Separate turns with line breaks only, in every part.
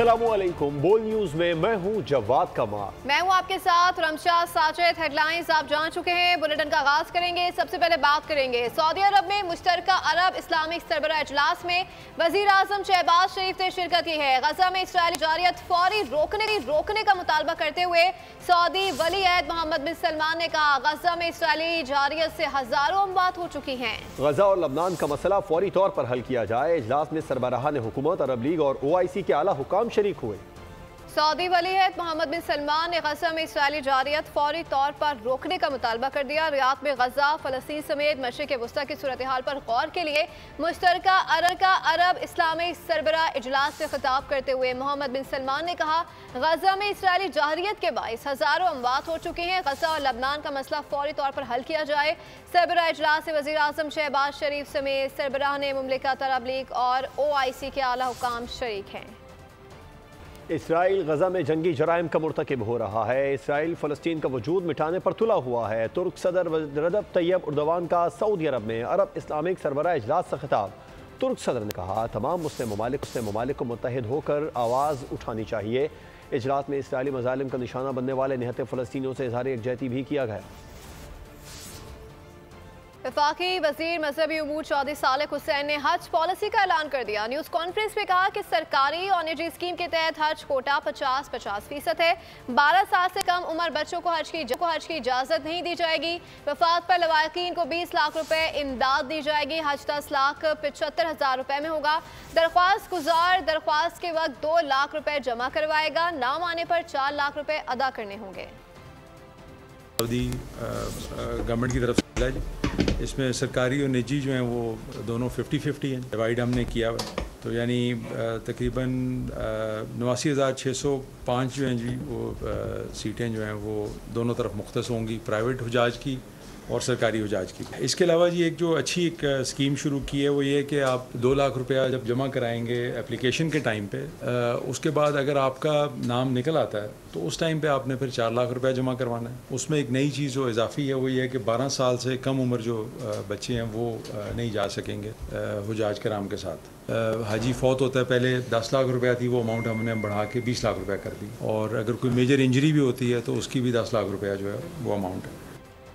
अस्सलामुअलैकुम। बोल न्यूज में मैं हूं जवाद कमार।
मैं हूं आपके साथ रमशा साजिद। हेडलाइंस आप जान चुके हैं। बुलेटिन का आगाज करेंगे। सबसे पहले बात करेंगे सऊदी अरब में मुश्तरका अरब इस्लामिक सरबराह इजलास में वजीर आजम शहबाज शरीफ ने शिरकत की है। गजा में इसराइली जारियत फौरी रोकने का मुतालबा करते हुए सऊदी वली अहद मोहम्मद बिन सलमान ने कहा, गजा में इसराइली जारियत से हजारों अमवात हो चुकी हैं।
गजा और लबनान का मसला फौरी तौर पर हल किया जाए। इजलास में सरबराहान हुकूमत, अरब लीग और OIC के आला हुकाम शरीक हुए।
सऊदी वली अहद मोहम्मद बिन सलमान ने गजा में इसराइली जारियत फौरी तौर पर रोकने का मुतालबा कर दिया। रियाद में गजा, फलस्तीन समेत मशरिक़ वस्ता की सूरत हाल पर गौर के लिए मुश्तरका अरब इस्लामिक सरबराह इजलास से खिताब करते हुए मोहम्मद बिन सलमान ने कहा, गजा में इसराइली जारियत के बाइस हजारों अमवात हो चुकी हैं। गजा और लबनान का मसला फौरी तौर पर हल किया जाए। सरबराह इजलास से वज़ीर आज़म शहबाज शरीफ समेत सरबराहान मुमलिकत, अरब लीग और OIC के आला हुकाम शरीक हैं।
इसराइल गजा में जंगी जराइम का मुर्तकिब हो रहा है। इसराइल फ़लस्तीन का वजूद मिटाने पर तुला हुआ है। तुर्क सदर रजब तैयब एर्दोगान का सऊदी अरब में अरब इस्लामिक सरबराह इजलास से खिताब। तुर्क सदर ने कहा, तमाम मुस्लिम ममालिक को मुत्तहिद होकर आवाज़ उठानी चाहिए। इजलास में इसराइली मज़ालिम का निशाना बनने वाले निहत्ते फ़लस्तीनियों से इज़हार यकजहती भी किया गया।
वफाकी वज़ीर मजहबी उमूर चौधरी सालेह हुसैन ने हज पॉलिसी का ऐलान कर दिया। न्यूज़ कॉन्फ्रेंस में कहा कि सरकारी और निजी स्कीम के तहत हज कोटा 50% है। 12 साल से कम उम्र बच्चों को हज की इजाज़त नहीं दी जाएगी। वफात पर लवाकिन को 20 लाख रुपए इमदाद दी जाएगी। हज 10,75,000 रुपए में होगा। दरख्वास्त गुजार दरख्वास्त के वक्त 2 लाख रुपए जमा करवाएगा। नाम आने पर 4 लाख रुपए अदा करने होंगे।
सऊदी गवर्नमेंट की तरफ से इसमें सरकारी और निजी जो हैं वो दोनों 50-50 हैं। डिवाइड हमने किया हुआ, तो यानी तकरीबन 89,605 जो हैं जी वो सीटें जो हैं वो दोनों तरफ मुख्तस होंगी, प्राइवेट हुजाज की और सरकारी हुजाज की। इसके अलावा जी एक जो अच्छी एक स्कीम शुरू की है वो ये है कि आप 2 लाख रुपया जब जमा कराएंगे एप्लीकेशन के टाइम पे, उसके बाद अगर आपका नाम निकल आता है तो उस टाइम पे आपने फिर 4 लाख रुपया जमा करवाना है। उसमें एक नई चीज़ जो इजाफी है वो ये है कि 12 साल से कम उम्र जो बच्चे हैं वो नहीं जा सकेंगे हुजाज कराम के साथ। हाजी फौत होता है, पहले 10 लाख रुपया थी, वो अमाउंट हमने बढ़ा के 20 लाख रुपया कर दी। और अगर कोई मेजर इंजरी भी होती है तो उसकी भी 10 लाख रुपया जो है वो अमाउंट है।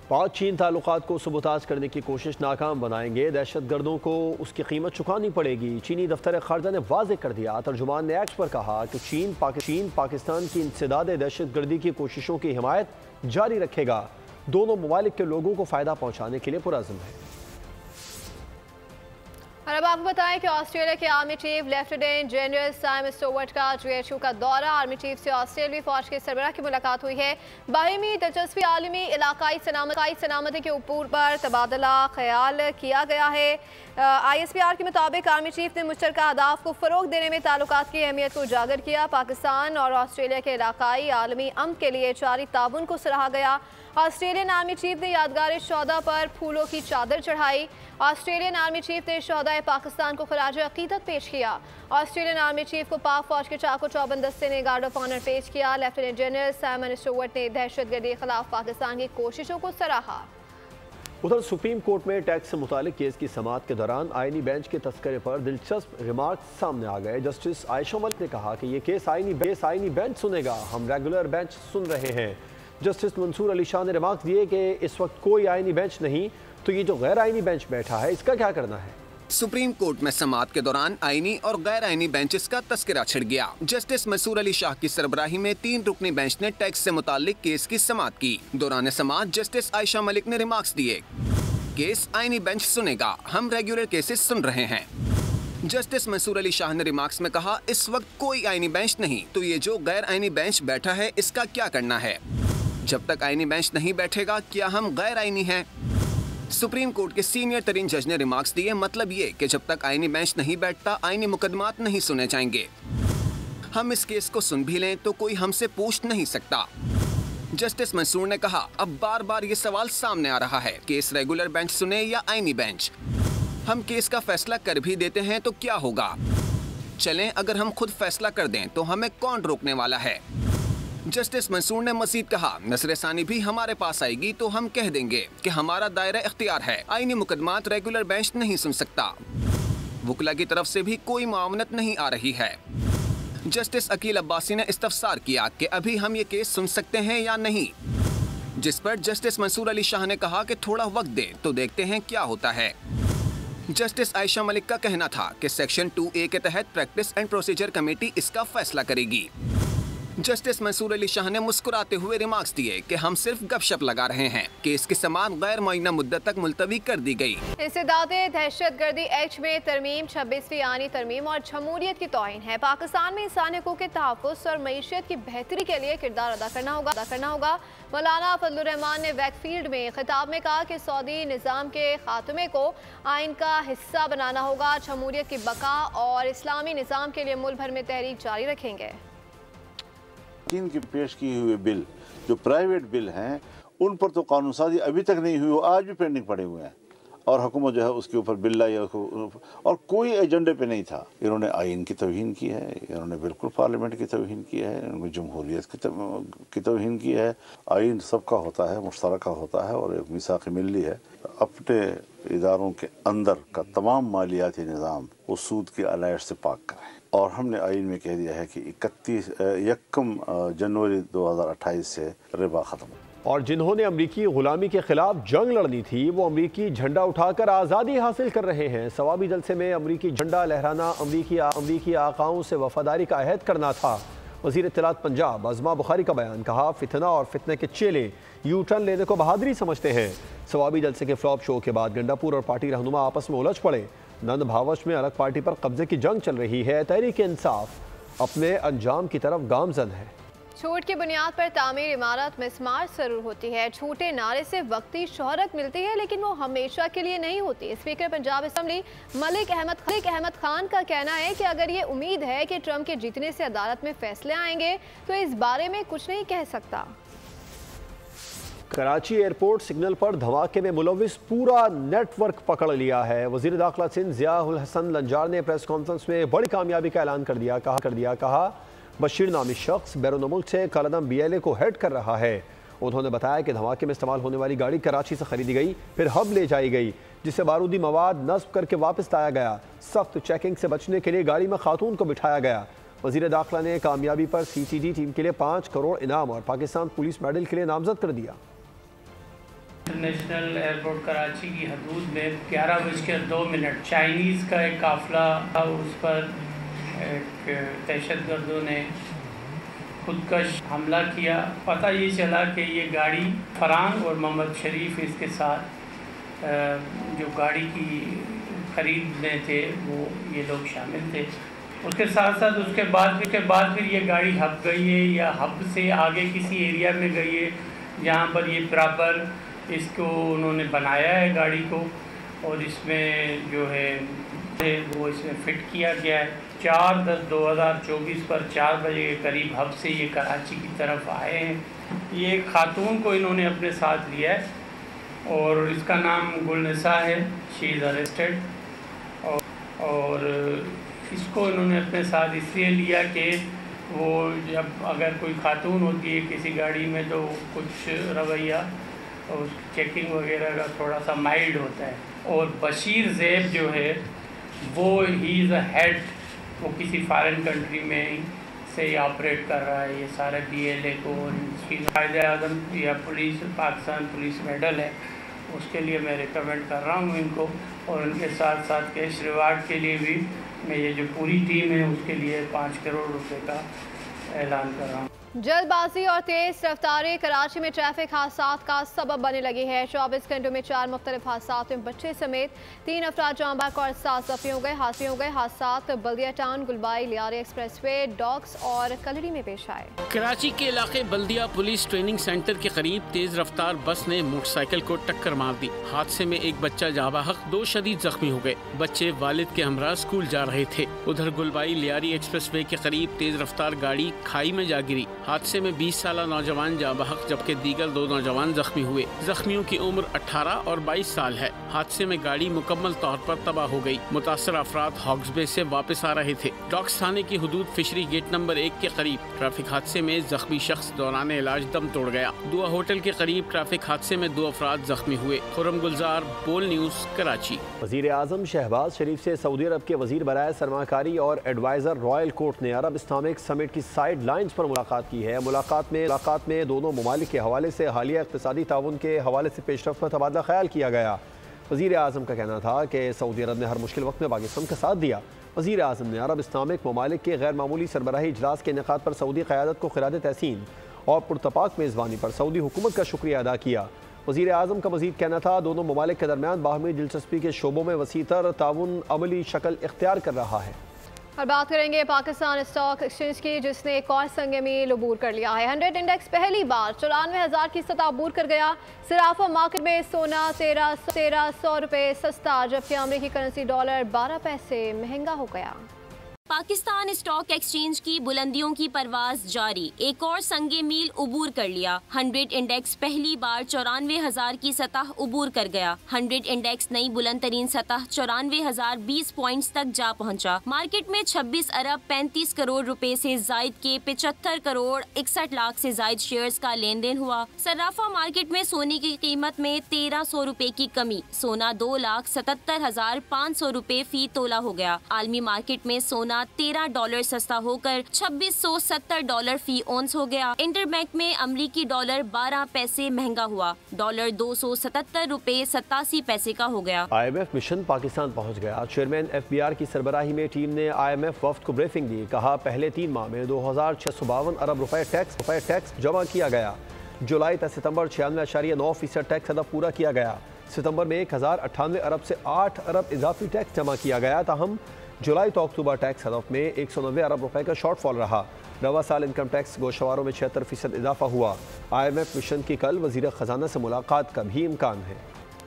पाक चीन ताल्लुकात को सबूताज करने की कोशिश नाकाम बनाएंगे। दहशत गर्दों को उसकी कीमत चुकानी पड़ेगी। चीनी दफ्तर खारजा ने वाज़ेह कर दिया। तर्जुमान ने एक्ट पर कहा कि चीन पाकिस्तान की इंसदाद दहशत गर्दी की कोशिशों की हिमायत जारी रखेगा। दोनों ममालिक के लोगों को फ़ायदा पहुँचाने के लिए पुरअज़्म है।
और अब आपको बताएं कि ऑस्ट्रेलिया के army chief lieutenant general Simon Stuart का GHQ का दौरा। आर्मी चीफ से ऑस्ट्रेलियाई फौज के सरबराह की मुलाकात हुई है। बाहिमी दिलचस्पी आलमी इलाकाई सलामती के ऊपर पर तबादला ख्याल किया गया है। ISPR के मुताबिक आर्मी चीफ ने मुश्तरका अहदाफ को फ़रोग देने में ताल्लुकात की अहमियत को उजागर किया। पाकिस्तान और ऑस्ट्रेलिया के इलाकाई आलमी अमन के लिए जारी ताउन को सराहा गया। ऑस्ट्रेलियन आर्मी चीफ ने यादगार शोहदा पर फूलों की चादर चढ़ाई। ऑस्ट्रेलियन आर्मी चीफ ने शोहदाए पाकिस्तान को खराज अकीदत पेश किया। ऑस्ट्रेलियन आर्मी चीफ को पाक फौज के चाको चौबंद दस्ते ने गार्ड ऑफ ऑनर पेश किया। लेफ्टिनेंट जनरल साइमन स्टुअर्ट ने दहशतगर्दी के खिलाफ पाकिस्तान की कोशिशों को सराहा।
उधर सुप्रीम कोर्ट में टैक्स से मुतालिक केस की समाअत के दौरान आईनी बेंच के तस्करे पर दिलचस्प रिमार्क्स सामने आ गए। जस्टिस आयशा मलिक ने कहा कि ये केस आईनी बेंच सुनेगा, हम रेगुलर बेंच सुन रहे हैं। जस्टिस मंसूर अली शाह ने रिमार्क दिए कि इस वक्त कोई आईनी बेंच नहीं, तो ये जो गैर आईनी बेंच बैठा है इसका क्या करना है।
सुप्रीम कोर्ट में समाअत के दौरान आईनी और गैर आईनी बेंचेस का तस्करा छिड़ गया। जस्टिस मंसूर अली शाह की सरबराही में 3 रुकनी बेंच ने टैक्स से मुताल्लिक केस की समाअत की। दौरान समाअत जस्टिस आयशा मलिक ने रिमार्क्स दिए, केस आईनी बेंच सुनेगा, हम रेगुलर केसेस सुन रहे हैं। जस्टिस मंसूर अली शाह ने रिमार्क्स में कहा, इस वक्त कोई आईनी बेंच नहीं, तो ये जो गैर आईनी बेंच बैठा है इसका क्या करना है। जब तक आईनी बेंच नहीं बैठेगा क्या हम गैर आईनी हैं? सुप्रीम कोर्ट के सीनियर तरीन जज ने रिमार्क्स दिए, मतलब ये कि जब तक आईनी बेंच नहीं बैठता आईनी मुकदमात नहीं सुने जाएंगे। हम इस केस को सुन भी लें तो कोई हमसे पूछ नहीं सकता। जस्टिस मंसूर ने कहा, अब बार बार ये सवाल सामने आ रहा है, केस रेगुलर बेंच सुने या आईनी बेंच। हम केस का फैसला कर भी देते हैं तो क्या होगा? चलें, अगर हम खुद फैसला कर दें तो हमें कौन रोकने वाला है? जस्टिस मंसूर ने मजीद कहा, नसर सानी भी हमारे पास आएगी तो हम कह देंगे कि हमारा दायरा इख्तियार है, आईनी मुकदमात रेगुलर बेंच नहीं सुन सकता। वुकला की तरफ से भी कोई मामनत नहीं आ रही है। जस्टिस अकील अब्बासी ने इस्तफसार किया कि अभी हम ये केस सुन सकते हैं या नहीं, जिस पर जस्टिस मंसूर अली शाह ने कहा कि थोड़ा वक्त दे तो देखते हैं क्या होता है। जस्टिस आयशा मलिक का कहना था कि सेक्शन 2A के तहत प्रैक्टिस एंड प्रोसीजर कमेटी इसका फैसला करेगी। जस्टिस मंसूर अली शाह ने मुस्कुराते हुए रिमार्क्स दिए कि हम सिर्फ गपशप लगा रहे हैं कि इसकी समाअत गैर मुअय्यना मुद्दत तक मुलतवी कर दी गई।
इस्तेदादे दहशतगर्दी एक्ट में तरमीम 26वीं आनी तरमीम और जमहूरियत की तौहीन है। पाकिस्तान में इंसानी हकूक़ के तहफ़्फ़ुज़ और मईशत की बेहतरी के लिए किरदार अदा करना होगा। मौलाना फजलुर रहमान ने वैकफील्ड में खिताब में कहा कि सऊदी निज़ाम के खात्मे को आइन का हिस्सा बनाना होगा। जमहूरियत की बका और इस्लामी निज़ाम के लिए मुल्क भर में तहरीक जारी रखेंगे।
चीन की पेश की हुए बिल जो प्राइवेट बिल हैं उन पर तो कानून साजी अभी तक नहीं हुई, वो आज भी पेंडिंग पड़े हुए हैं और हुकूमत जो है उसके ऊपर बिल लाई और कोई एजेंडे पे नहीं था। इन्होंने आइन की तौहीन की है, इन्होंने बिल्कुल पार्लियामेंट की तौहीन की है, इन्होंने जमहूरियत की तौहीन की है। आइन सबका होता है, मुश्तरका होता है और एक मीसाक़ मिल्ली है। अपने इदारों के अंदर का तमाम मालियाती निज़ाम वो सूद की अलाइश से पाक करें और हमने आइन में कह दिया है कि 1 जनवरी 2028 से रिबा ख़त्म।
और जिन्होंने अमरीकी गुलामी के खिलाफ जंग लड़नी थी वो अमरीकी झंडा उठाकर आज़ादी हासिल कर रहे हैं। सवाबी जलसे में अमरीकी झंडा लहराना अमरीकी आकाओं से वफादारी का अहद करना था। वज़ीर इत्तलात पंजाब अज़मा बुखारी का बयान, कहा फितना और फितने के चेले यू टर्न लेने को बहादुरी समझते हैं। सवाबी जलसे के फ्लॉप शो के बाद गंडापुर और पार्टी रहनुमा आपस में उलझ पड़े। नंद भावच में अलग पार्टी पर कब्जे की जंग चल रही है। तहरीक इंसाफ अपने अंजाम की तरफ गामजन है।
छूट की बुनियाद पर तामीर इमारत मिसमार जरूर होती है। छूटे नारे से वक्ती शोहरत मिलती है लेकिन वो हमेशा के लिए नहीं होती। स्पीकर पंजाब असम्बली मलिक अहमद खान का कहना है कि अगर ये उम्मीद है कि ट्रंप के जीतने से अदालत में फैसले आएंगे तो इस बारे में कुछ नहीं कह सकता।
कराची एयरपोर्ट सिग्नल पर धमाके में मुलविस पूरा नेटवर्क पकड़ लिया है। वज़ीर दाखिला सिंध ज़िया उल हसन लंजार ने प्रेस कॉन्फ्रेंस में बड़ी कामयाबी का ऐलान कर दिया। बशीर नामी शख्स बैरून मुल्क से कालादम BLA को हेड कर रहा है। उन्होंने बताया कि धमाके में इस्तेमाल होने वाली गाड़ी कराची से खरीदी गई, फिर हब ले जाई गई, जिससे बारूदी मवाद नस्ब करके वापस लाया गया। सख्त चेकिंग से बचने के लिए गाड़ी में खातून को बिठाया गया। वज़ीर दाखिला ने कामयाबी पर CCD टीम के लिए 5 करोड़ इनाम और पाकिस्तान पुलिस मेडल के लिए नामजद कर दिया।
इंटरनेशनल एयरपोर्ट कराची की हदूद में 11:02 चाइनीज़ का एक काफ़िला था, उस पर एक दहशतगर्दों ने खुदकश हमला किया। पता ये चला कि ये गाड़ी फरहान और मोहम्मद शरीफ इसके साथ जो गाड़ी की ख़रीद में थे वो ये लोग शामिल थे। उसके साथ साथ उसके बाद फिर ये गाड़ी हब गई है या हब से आगे किसी एरिया में गई है जहाँ पर ये प्रॉपर इसको उन्होंने बनाया है गाड़ी को और इसमें जो है वो इसमें फ़िट किया गया है। 4/10/2024 पर 4 बजे के करीब हब से ये कराची की तरफ आए हैं। ये खातून को इन्होंने अपने साथ लिया है और इसका नाम गुलनिसा है। शी इज़ अरेस्टेड और इसको इन्होंने अपने साथ इसलिए लिया कि वो जब अगर कोई खातून होती है किसी गाड़ी में तो कुछ रवैया और चेकिंग वगैरह का थोड़ा सा माइल्ड होता है। और बशीर ज़ैब जो है वो ही इज़ अ हेड, वो किसी फॉरेन कंट्री में से ही ऑपरेट कर रहा है ये सारे BLA को। कायदे-ए-आज़म या पुलिस पाकिस्तान पुलिस मेडल है उसके लिए मैं रिकमेंड कर रहा हूँ इनको और उनके साथ साथ कैश रिवार्ड के लिए भी मैं ये जो पूरी टीम है उसके लिए 5 करोड़ रुपए का ऐलान कर रहा हूँ।
जल्दबाजी और तेज रफ्तारी कराची में ट्रैफिक हादसात का सबब बनने लगी है। 24 घंटों में 4 मुख्तलिफ हादसात में बच्चे समेत 3 अफराद जाँ बहक और 7 जख्मी हो गए। हादसात Baldia town, Gulbai, Lyari expressway, docks और कलड़ी में पेश आए। कराची
के इलाके बल्दिया पुलिस ट्रेनिंग सेंटर के करीब तेज रफ्तार बस ने मोटरसाइकिल को टक्कर मार दी। हादसे में एक बच्चा जाँ बहक, 2 शदीद जख्मी हो गए। बच्चे वालिद के हमरा स्कूल जा रहे थे। उधर गुलबाई लियारी एक्सप्रेसवे के करीब तेज रफ्तार गाड़ी खाई में जा गिरी। हादसे में 20 साला नौजवान जाँ बहक जबकि दीगर 2 नौजवान जख्मी हुए। जख्मियों की उम्र 18 और 22 साल है। हादसे में गाड़ी मुकम्मल तौर पर तबाह हो गई। मुतासर अफराद हॉक्स बे से वापस आ रहे थे। डॉक्स थाने की हुदूद फिशरी गेट नंबर 1 के करीब ट्रैफिक हादसे में जख्मी शख्स दौरान इलाज दम तोड़ गया। दुआ होटल के करीब ट्रैफिक हादसे में 2 अफराद जख्मी हुए। खुरम गुलजार, बोल न्यूज, कराची।
वज़ीर आज़म शहबाज शरीफ से सऊदी अरब के वज़ीर बराए सरमाकारी और एडवाइज़र रॉयल कोर्ट ने अरब इस्लामिक समिट की साइड लाइन्स पर मुलाकात की है। मुलाकात में दोनों ममालिक के हवाले से हालिया इक़्तिसादी ताउन के हवाले से पेशरफ़्त पर तबादला ख्याल किया गया। वज़ीर आज़म का कहना था कि सऊदी अरब ने हर मुश्किल वक्त में पाकिस्तान का साथ दिया। वज़ीर आज़म ने अरब इस्लामिक ममालिक के गैर मामूली सरबराही इजलास के इनेकाद पर सऊदी क़यादत को खिराद तहसीन और पुरतपाक मेज़बानी पर सऊदी हुकूमत का शुक्रिया अदा किया। वज़ीर आज़म का मज़ीद कहना था दोनों ममालिक के दरमियान बाहमी दिलचस्पी के शोबों में वसीतर ताउन अमली शक्ल इख्तियार कर रहा है।
और बात करेंगे पाकिस्तान स्टॉक एक्सचेंज की, जिसने एक और संग मील अबूर कर लिया है। 100 इंडेक्स पहली बार 94,000 की सतह अबूर कर गया। सराफा मार्केट में सोना 1300 रुपये सस्ता, जबकि अमेरिकी करेंसी डॉलर 12 पैसे महंगा हो गया।
पाकिस्तान स्टॉक एक्सचेंज की बुलंदियों की परवाज जारी, एक और संगे मील उबूर कर लिया। 100 इंडेक्स पहली बार 94,000 की सतह उबूर कर गया। 100 इंडेक्स नई बुलंद तरीन सतह 94,020 पॉइंट्स तक जा पहुंचा। मार्केट में 26 अरब 35 करोड़ रुपए से जायद के 75 करोड़ 61 लाख से जायद शेयर्स का लेन देन हुआ। सर्राफा मार्केट में सोने की कीमत में 1300 रुपए की कमी, सोना 2,77,500 रुपए फी तोला हो गया। आलमी मार्केट में सोना $13 सस्ता होकर $2670 फी ओंस हो गया। इंटरबैंक में अमरीकी डॉलर 12 पैसे महंगा हुआ, डॉलर 277 रुपए 87 पैसे का हो गया।
IMF मिशन पाकिस्तान पहुंच गया। चेयरमैन FBR की सरबराही में टीम ने IMF वफ्द को ब्रीफिंग दी। कहा पहले 3 माह में 2652 अरब रुपए टैक्स जमा किया गया। जुलाई तक सितंबर 96.9% टैक्स अदा पूरा किया गया। सितंबर में 1098 अरब से 8 अरब इजाफी टैक्स जमा किया गया। ताहम जुलाई तो अक्टूबर टैक्स हदफ में 190 अरब रुपए का शॉर्टफॉल रहा। रवा साल इनकम टैक्स गोशवारों में 76% इजाफा हुआ। IMF मिशन की कल वजीर खजाना से मुलाकात का भी इम्कान है।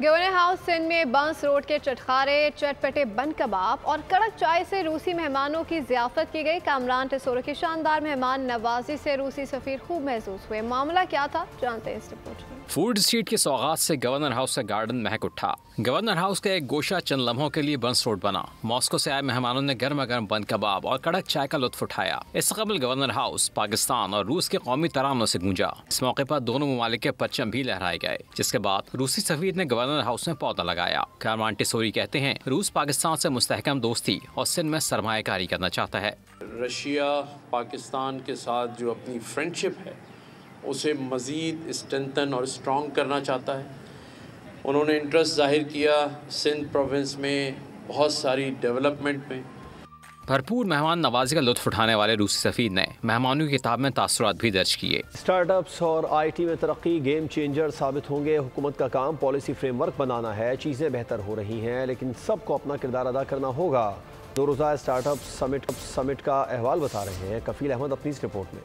गवर्नर हाउस सिंध में बंस रोड के चटखारे, चटपटे बन कबाब और कड़क चाय से रूसी मेहमानों की ज़ियाफत की गई। कामरान टेसोरो की शानदार मेहमान नवाजी से रूसी सफीर खूब महसूस हुए। मामला क्या था, जानते हैं इस रिपोर्ट में।
फूड स्ट्रीट की सौगात से गवर्नर हाउस का गार्डन महक उठा। गवर्नर हाउस का एक गोशा चंद लम्हों के लिए बंस रोड बना। मॉस्को से आए मेहमानों ने गर्मा गर्म बन कबाब और कड़क चाय का लुत्फ उठाया। इससे कबल गवर्नर हाउस पाकिस्तान और रूस के कौमी तरानों से गूंजा। इस मौके पर दोनों ममालिक के परचम भी लहराए गए, जिसके बाद रूसी सफीर ने गवर्नर हाउस में पौधा लगाया। कामरान टेसोरी कहते हैं रूस पाकिस्तान से मुस्तहकम दोस्ती और सिंध में सरमायाकारी करना चाहता है।
रशिया पाकिस्तान के साथ जो अपनी फ्रेंडशिप है उसे मज़ीद स्ट्रेंथन और स्ट्रॉन्ग करना चाहता है। उन्होंने इंटरेस्ट जाहिर किया सिंध प्रोविंस में बहुत सारी डेवलपमेंट में।
भरपूर मेहमान नवाजी का लुत्फ उठाने वाले रूसी सफीर ने मेहमानों की किताब में तासुरात भी दर्ज किए।
स्टार्टअप्स और IT में तरक्की गेम चेंजर साबित होंगे। हुकूमत का काम पॉलिसी फ्रेमवर्क बनाना है। चीज़ें बेहतर हो रही हैं, लेकिन सबको अपना किरदार अदा करना होगा। 2 रोज़ा स्टार्टअप समिट का अहवाल बता रहे हैं कफील अहमद अपनी इस रिपोर्ट में।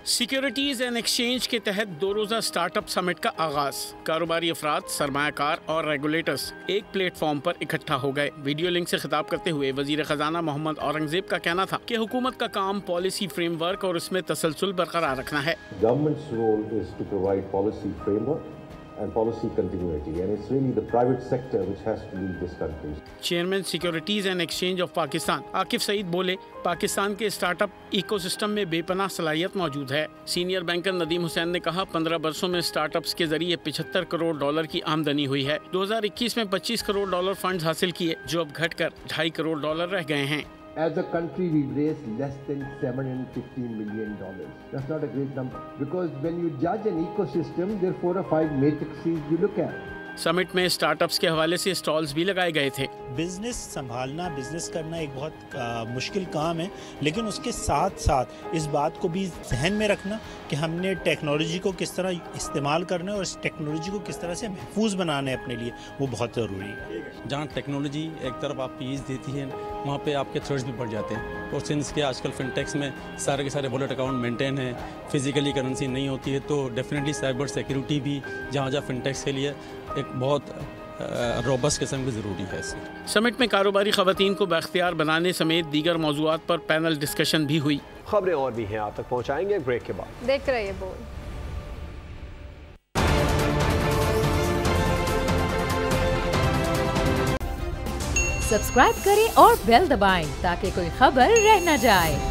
सिक्योरिटीज एंड एक्सचेंज के तहत 2 रोज़ा स्टार्टअप समिट का आगाज। कारोबारी अफराद, सरमायाकार और रेगुलेटर्स एक प्लेटफॉर्म पर इकट्ठा हो गए। वीडियो लिंक से खिताब करते हुए वजीर खजाना मोहम्मद औरंगजेब का कहना था कि हुकूमत का काम पॉलिसी फ्रेमवर्क और उसमें तसलसल बरकरार रखना है।
Government's role is to provide policy framework and policy continuity, and it's really the private sector which has to lead this country.
Chairman securities and exchange of Pakistan Akif Saeed बोले, पाकिस्तान के स्टार्टअप इकोसिस्टम में बेपनाह सलाहियत मौजूद है। सीनियर बैंकर नदीम हुसैन ने कहा 15 बरसों में स्टार्टअप्स के जरिए $75 करोड़ की आमदनी हुई है। 2021 में $25 करोड़ फंड हासिल किए, जो अब घटकर $2.5 करोड़ रह गए हैं।
As a country, we've raised less than $750 million. That's not a great number, because when you judge an ecosystem, there are 4 or 5 matrices you look at.
Summit में स्टार्टअप्स के हवाले से स्टॉल्स भी लगाए गए थे।
बिजनेस संभालना, बिजनेस करना एक बहुत मुश्किल काम है, लेकिन उसके साथ साथ इस बात को भी ध्यान में रखना कि हमने टेक्नोलॉजी को किस तरह इस्तेमाल करना है और इस टेक्नोलॉजी को किस तरह से महफूज बनाना है अपने लिए, वो बहुत ज़रूरी है।
जहाँ टेक्नोलॉजी एक तरफ आपकी ईज़ देती है, वहाँ पे आपके थ्रेट्स भी बढ़ जाते हैं। और सिंस के आजकल फिनटेक्स में सारे के सारे वॉलेट अकाउंट मेंटेन है, फिजिकली करेंसी नहीं होती है, तो डेफिनेटली साइबर सिक्योरिटी भी जहाँ जहाँ फिनटेक्स के लिए एक बहुत रोबस्ट किस्म की ज़रूरी है।
समिट में कारोबारी ख़वातीन को बाख्तियार बनाने समेत दीगर मौज़ूआत पर पैनल डिस्कशन भी हुई।
खबरें और भी हैं, आप तक पहुँचाएंगे ब्रेक के बाद।
देखते रहिए बोल।
सब्सक्राइब करें और बेल दबाएं ताकि कोई खबर रह न जाए।